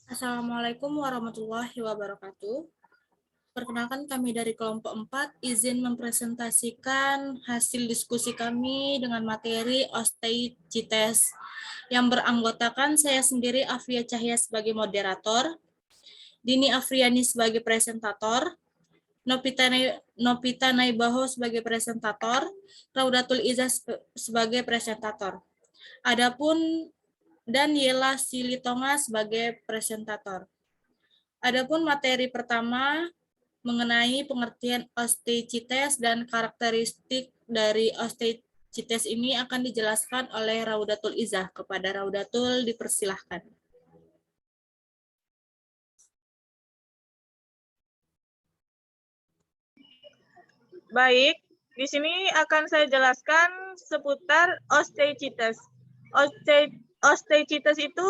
Assalamualaikum warahmatullahi wabarakatuh. Perkenalkan kami dari kelompok 4 izin mempresentasikan hasil diskusi kami dengan materi osteichites yang beranggotakan saya sendiri Afia Cahya sebagai moderator, Dini Afriani sebagai presentator, Nopita Naibaho sebagai presentator, Raudatul Izzah sebagai presentator. Adapun dan Yela Silitonga sebagai presentator. Adapun materi pertama mengenai pengertian osteichites dan karakteristik dari osteichites ini akan dijelaskan oleh Raudatul Izzah. Kepada Raudatul dipersilahkan. Baik, di sini akan saya jelaskan seputar osteichites. Osteichites itu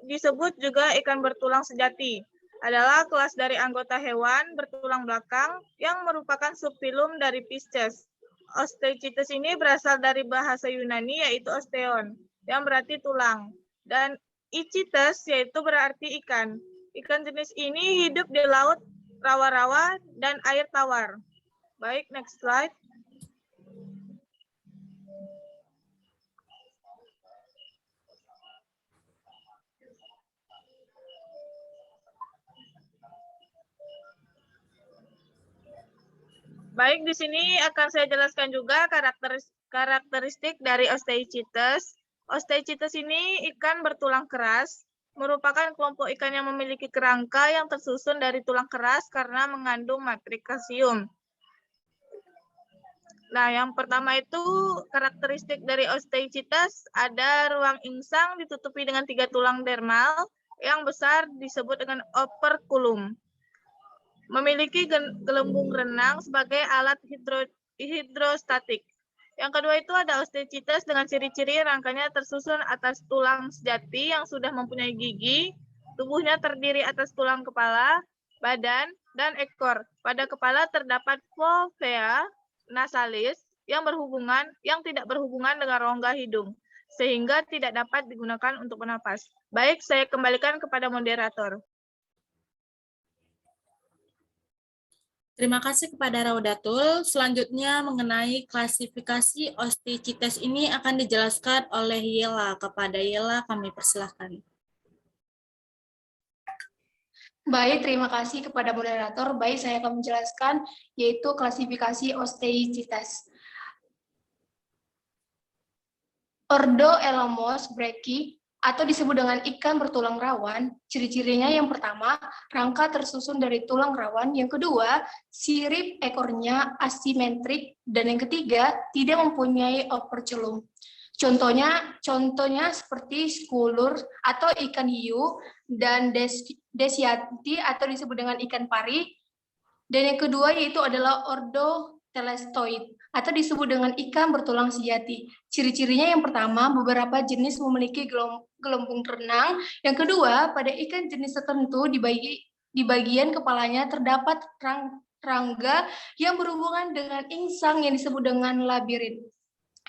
disebut juga ikan bertulang sejati. Adalah kelas dari anggota hewan bertulang belakang yang merupakan subfilum dari Pisces. Osteichites ini berasal dari bahasa Yunani yaitu osteon, yang berarti tulang. Dan ichites yaitu berarti ikan. Ikan jenis ini hidup di laut, rawa-rawa, dan air tawar. Baik, next slide. Baik, di sini akan saya jelaskan juga karakteristik dari osteichites. Osteichites ini ikan bertulang keras, merupakan kelompok ikan yang memiliki kerangka yang tersusun dari tulang keras karena mengandung matrik kalsium. Nah, yang pertama itu karakteristik dari osteichites ada ruang insang ditutupi dengan 3 tulang dermal yang besar disebut dengan operculum. Memiliki gelembung renang sebagai alat hidrostatik. Yang kedua itu ada osteichites dengan ciri-ciri rangkanya tersusun atas tulang sejati yang sudah mempunyai gigi, tubuhnya terdiri atas tulang kepala, badan, dan ekor. Pada kepala terdapat fovea nasalis yang tidak berhubungan dengan rongga hidung, sehingga tidak dapat digunakan untuk bernapas. Baik, saya kembalikan kepada moderator. Terima kasih kepada Raudatul. Selanjutnya mengenai klasifikasi osteichites ini akan dijelaskan oleh Yela. Kepada Yela kami persilahkan. Baik, terima kasih kepada moderator. Baik, saya akan menjelaskan yaitu klasifikasi osteichites. Ordo Elamos brachy atau disebut dengan ikan bertulang rawan, ciri-cirinya yang pertama, rangka tersusun dari tulang rawan, yang kedua, sirip ekornya asimetrik, dan yang ketiga, tidak mempunyai operculum. Contohnya seperti skulur atau ikan hiu, dan desiati atau disebut dengan ikan pari, dan yang kedua yaitu adalah ordo telestoid atau disebut dengan ikan bertulang sejati. Ciri-cirinya yang pertama, beberapa jenis memiliki gelembung renang. Yang kedua, pada ikan jenis tertentu di bagian kepalanya terdapat rangga yang berhubungan dengan insang yang disebut dengan labirin.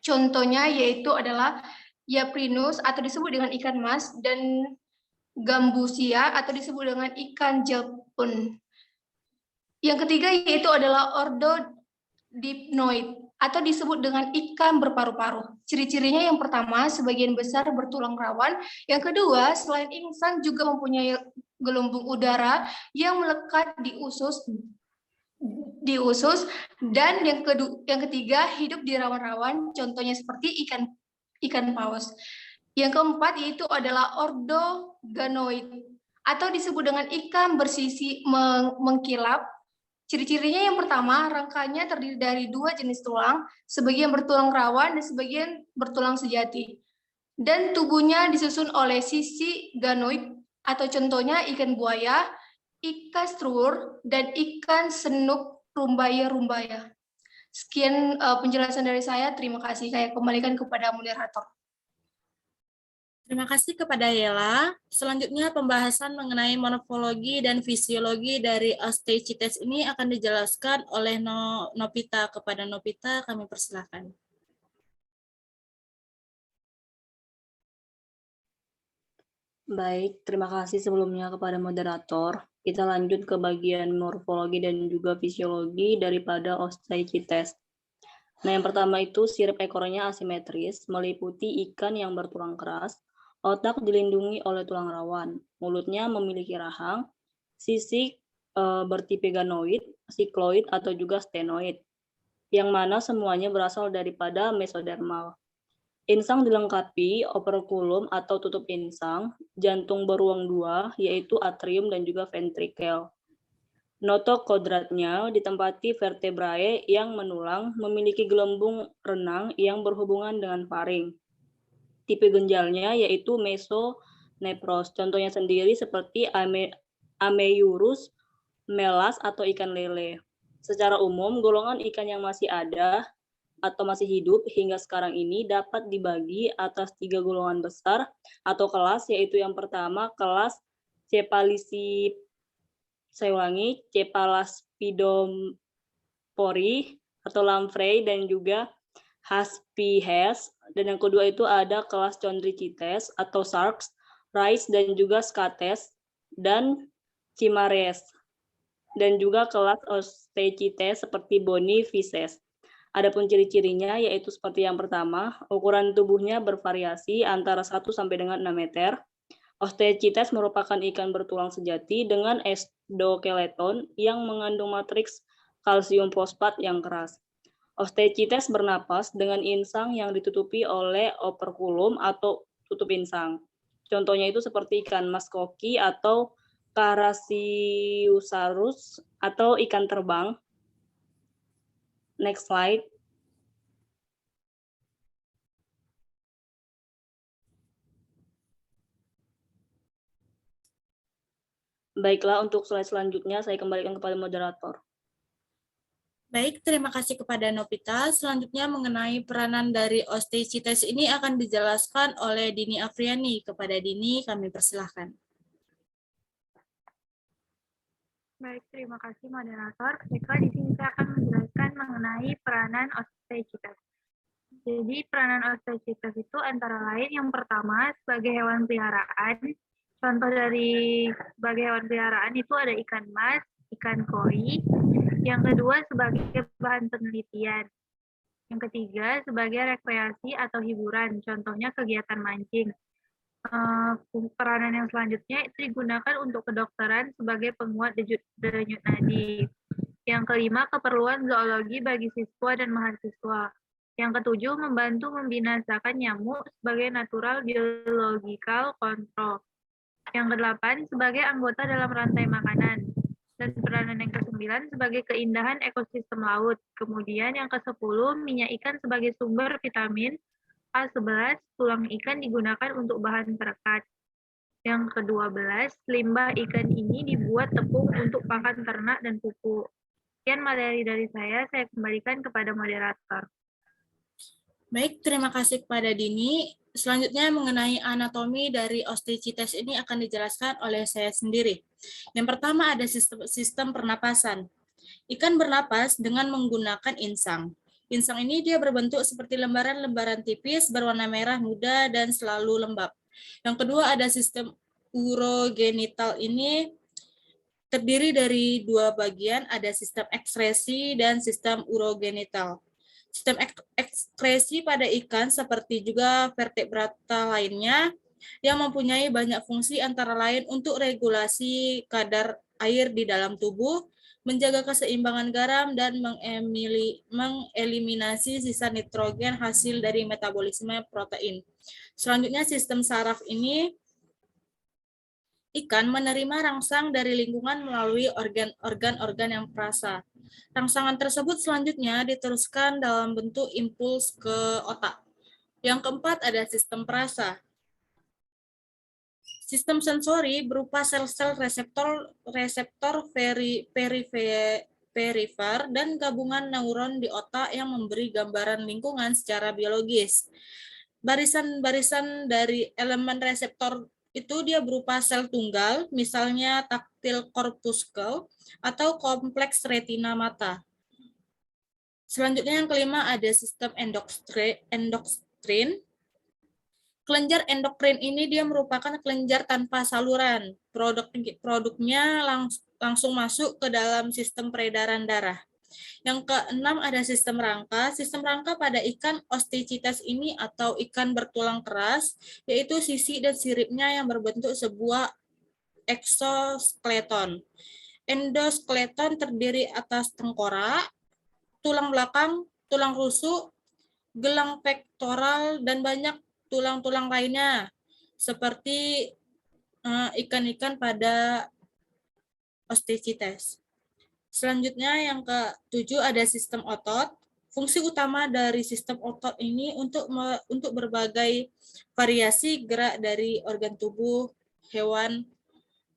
Contohnya yaitu adalah Yaprinus atau disebut dengan ikan mas dan Gambusia atau disebut dengan ikan jelpun. Yang ketiga yaitu adalah ordo dipnoid atau disebut dengan ikan berparu-paru. Ciri-cirinya yang pertama, sebagian besar bertulang rawan. Yang kedua, selain insang juga mempunyai gelembung udara yang melekat di usus. Dan yang ketiga, hidup di rawan-rawan, contohnya seperti ikan paus. Yang keempat yaitu adalah ordo ganoid atau disebut dengan ikan bersisi mengkilap. Ciri-cirinya yang pertama, rangkanya terdiri dari 2 jenis tulang, sebagian bertulang rawan dan sebagian bertulang sejati. Dan tubuhnya disusun oleh sisi ganoid, atau contohnya ikan buaya, ikan strur, dan ikan senuk rumbaya-rumbaya. Sekian penjelasan dari saya, terima kasih. Saya kembalikan kepada moderator. Terima kasih kepada Yela. Selanjutnya pembahasan mengenai morfologi dan fisiologi dari osteichites ini akan dijelaskan oleh Nopita. Kepada Nopita kami persilahkan. Baik, terima kasih sebelumnya kepada moderator. Kita lanjut ke bagian morfologi dan juga fisiologi daripada osteichthyes. Nah, yang pertama itu sirip ekornya asimetris, meliputi ikan yang bertulang keras, otak dilindungi oleh tulang rawan, mulutnya memiliki rahang, sisik bertipe ganoid, sikloid atau juga stenoid, yang mana semuanya berasal daripada mesodermal. Insang dilengkapi operculum atau tutup insang, jantung beruang dua, yaitu atrium dan juga ventrikel. Notok kodratnya ditempati vertebrae yang menulang, memiliki gelembung renang yang berhubungan dengan faring. Tipe ginjalnya yaitu mesonepros, contohnya sendiri seperti Ameiurus melas atau ikan lele. Secara umum, golongan ikan yang masih ada atau masih hidup hingga sekarang ini dapat dibagi atas 3 golongan besar atau kelas, yaitu yang pertama kelas Cephalaspidompori atau lamprey dan juga Haspihes, dan yang kedua itu ada kelas Chondrichthyes atau sharks, rice dan juga scates dan chimares, dan juga kelas Osteichthyes seperti Bonifices. Adapun ciri-cirinya yaitu seperti yang pertama, ukuran tubuhnya bervariasi antara 1 sampai dengan 6 meter. Osteichthyes merupakan ikan bertulang sejati dengan endoskeleton yang mengandung matriks kalsium fosfat yang keras. Osteichthyes bernapas dengan insang yang ditutupi oleh operculum atau tutup insang. Contohnya itu seperti ikan maskoki atau Carassiusaurus atau ikan terbang. Next slide. Baiklah, untuk slide selanjutnya saya kembalikan kepada moderator. Baik, terima kasih kepada Novita. Selanjutnya mengenai peranan dari osteichthyes ini akan dijelaskan oleh Dini Afriani. Kepada Dini, kami persilahkan. Baik, terima kasih moderator. Baiklah, di sini saya akan menjelaskan mengenai peranan osteichthyes. Jadi, peranan osteichthyes itu antara lain yang pertama sebagai hewan peliharaan. Contoh dari sebagai hewan peliharaan itu ada ikan mas, ikan koi. Yang kedua sebagai bahan penelitian. Yang ketiga sebagai rekreasi atau hiburan. Contohnya kegiatan mancing. Peranan yang selanjutnya itu digunakan untuk kedokteran sebagai penguat denyut nadi. Yang kelima, keperluan zoologi bagi siswa dan mahasiswa. Yang ketujuh, membantu membinasakan nyamuk sebagai natural biological control. Yang kedelapan, sebagai anggota dalam rantai makanan. Dan peranan yang ke-9 sebagai keindahan ekosistem laut. Kemudian yang ke-10, minyak ikan sebagai sumber vitamin. A11, tulang ikan digunakan untuk bahan perekat. Yang ke-12, limbah ikan ini dibuat tepung untuk pakan ternak dan pupuk. Sekian materi dari saya kembalikan kepada moderator. Baik, terima kasih kepada Dini. Selanjutnya mengenai anatomi dari osteichthyes ini akan dijelaskan oleh saya sendiri. Yang pertama ada sistem pernapasan. Ikan bernapas dengan menggunakan insang. Insang ini dia berbentuk seperti lembaran-lembaran tipis berwarna merah muda dan selalu lembab. Yang kedua ada sistem urogenital ini terdiri dari 2 bagian, ada sistem ekskresi dan sistem urogenital. Sistem ekskresi pada ikan seperti juga vertebrata lainnya yang mempunyai banyak fungsi antara lain untuk regulasi kadar air di dalam tubuh, menjaga keseimbangan garam, dan mengeliminasi sisa nitrogen hasil dari metabolisme protein. Selanjutnya sistem saraf ini ikan menerima rangsang dari lingkungan melalui organ-organ yang perasa. Rangsangan tersebut selanjutnya diteruskan dalam bentuk impuls ke otak. Yang keempat ada sistem perasa. Sistem sensori berupa sel-sel reseptor perifer dan gabungan neuron di otak yang memberi gambaran lingkungan secara biologis. Barisan-barisan dari elemen reseptor itu dia berupa sel tunggal, misalnya taktil corpuscle atau kompleks retina mata. Selanjutnya yang kelima ada sistem endokrin. Kelenjar endokrin ini dia merupakan kelenjar tanpa saluran. Produknya langsung masuk ke dalam sistem peredaran darah. Yang keenam ada sistem rangka. Sistem rangka pada ikan Osteichthyes ini atau ikan bertulang keras, yaitu sisi dan siripnya yang berbentuk sebuah eksoskeleton. Endoskeleton terdiri atas tengkorak, tulang belakang, tulang rusuk, gelang pektoral, dan banyak tulang-tulang lainnya, seperti ikan-ikan pada Osteichthyes. Selanjutnya yang ke-7 ada sistem otot. Fungsi utama dari sistem otot ini untuk berbagai variasi gerak dari organ tubuh hewan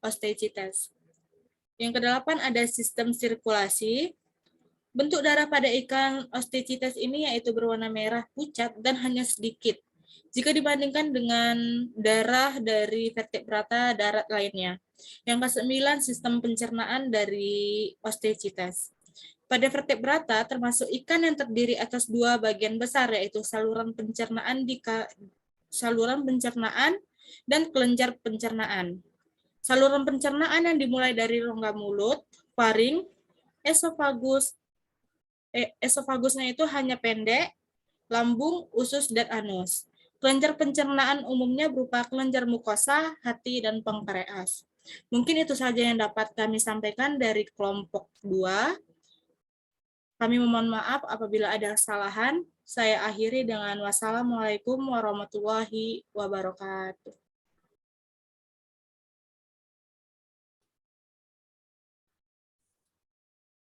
Osteichthyes. Yang ke-8 ada sistem sirkulasi. Bentuk darah pada ikan Osteichthyes ini yaitu berwarna merah pucat dan hanya sedikit jika dibandingkan dengan darah dari vertebrata darat lainnya. Yang ke-9 sistem pencernaan dari Osteichthyes. Pada vertebrata termasuk ikan yang terdiri atas dua bagian besar yaitu saluran pencernaan dan kelenjar pencernaan. Saluran pencernaan yang dimulai dari rongga mulut, faring, esofagusnya itu hanya pendek, lambung, usus, dan anus. Kelenjar pencernaan umumnya berupa kelenjar mukosa, hati, dan pankreas. Mungkin itu saja yang dapat kami sampaikan dari kelompok 2. Kami memohon maaf apabila ada kesalahan. Saya akhiri dengan wassalamualaikum warahmatullahi wabarakatuh.